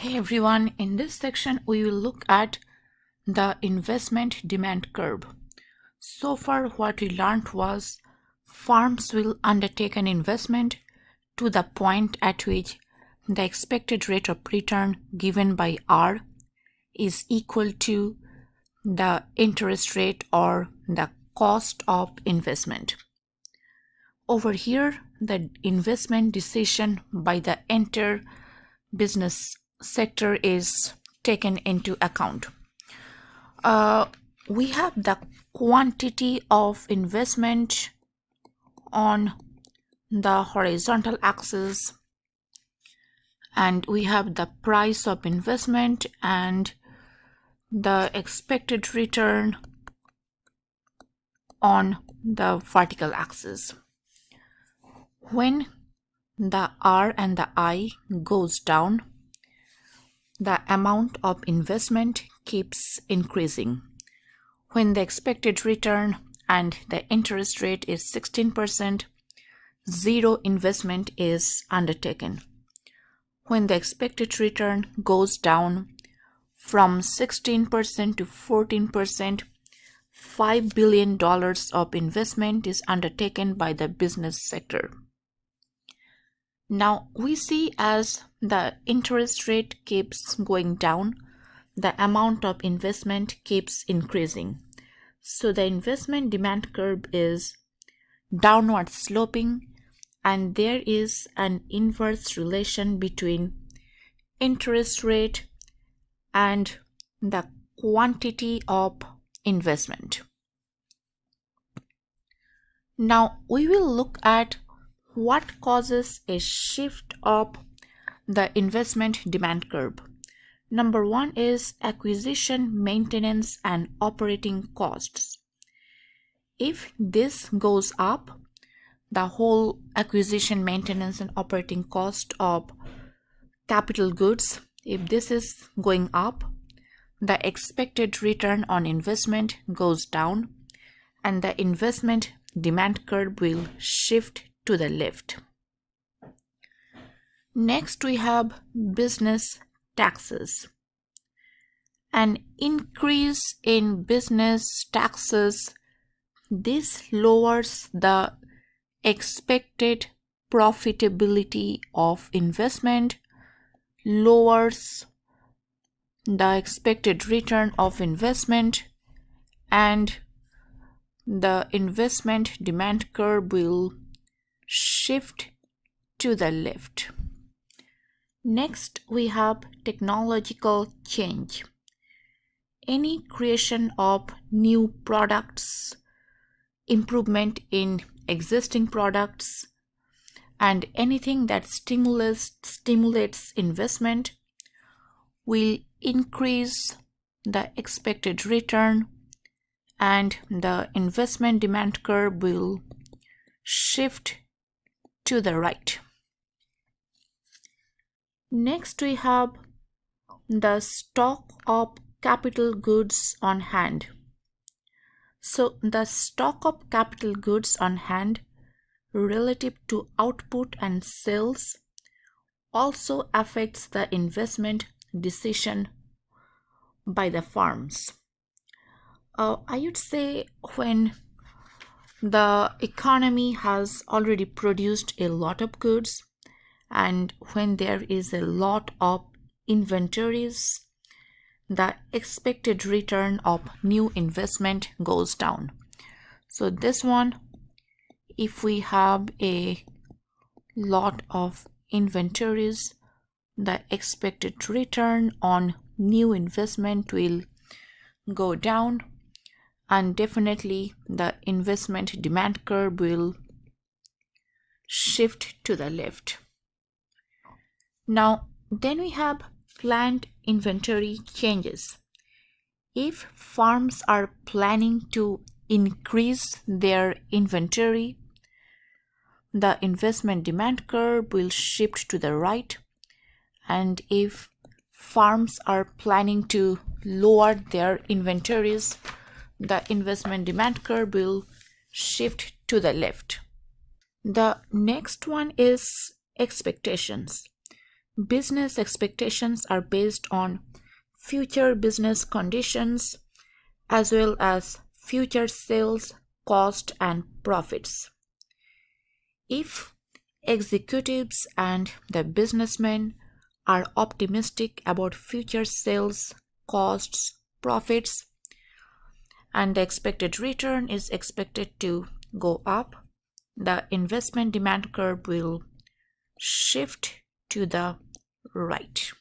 Hey everyone, in this section we will look at the investment demand curve. So far what we learned was farms will undertake an investment to the point at which the expected rate of return given by R is equal to the interest rate or the cost of investment. Over here, the investment decision by the entire business sector is taken into account. We have the quantity of investment on the horizontal axis, and we have the price of investment and the expected return on the vertical axis. When the R and the I goes down, the amount of investment keeps increasing. When the expected return and the interest rate is 16%, zero investment is undertaken. When the expected return goes down from 16% to 14%, $5 billion of investment is undertaken by the business sector. Now we see as the interest rate keeps going down, the amount of investment keeps increasing. So the investment demand curve is downward sloping, and there is an inverse relation between interest rate and the quantity of investment. Now we will look at what causes a shift of the investment demand curve. Number one is acquisition, maintenance, and operating costs. If this goes up, the whole acquisition, maintenance, and operating cost of capital goods, if this is going up, the expected return on investment goes down, and the investment demand curve will shift to the left. Next, we have business taxes. An increase in business taxes, this lowers the expected profitability of investment, lowers the expected return of investment, and the investment demand curve will shift to the left. Next, we have technological change. Any creation of new products, improvement in existing products, and anything that stimulates investment will increase the expected return, and the investment demand curve will shift to the right. Next, we have the stock of capital goods on hand. So the stock of capital goods on hand relative to output and sales also affects the investment decision by the farms. I would say when the economy has already produced a lot of goods, and when there is a lot of inventories, the expected return of new investment goes down. So this one, if we have a lot of inventories, the expected return on new investment will go down, and definitely the investment demand curve will shift to the left. Now, then we have planned inventory changes. If farms are planning to increase their inventory, the investment demand curve will shift to the right, and if farms are planning to lower their inventories, the investment demand curve will shift to the left. The next one is expectations. Business expectations are based on future business conditions as well as future sales, cost, and profits. If executives and the businessmen are optimistic about future sales, costs, profits, and the expected return is expected to go up, the investment demand curve will shift to the right.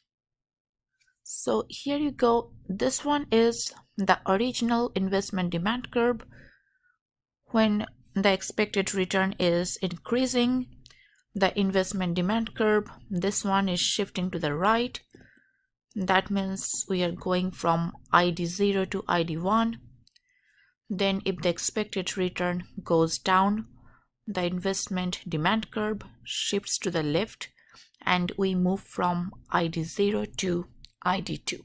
So here you go. This one is the original investment demand curve. When the expected return is increasing, the investment demand curve, this one is shifting to the right. That means we are going from ID0 to ID1. Then if the expected return goes down, the investment demand curve shifts to the left and we move from ID0 to ID2.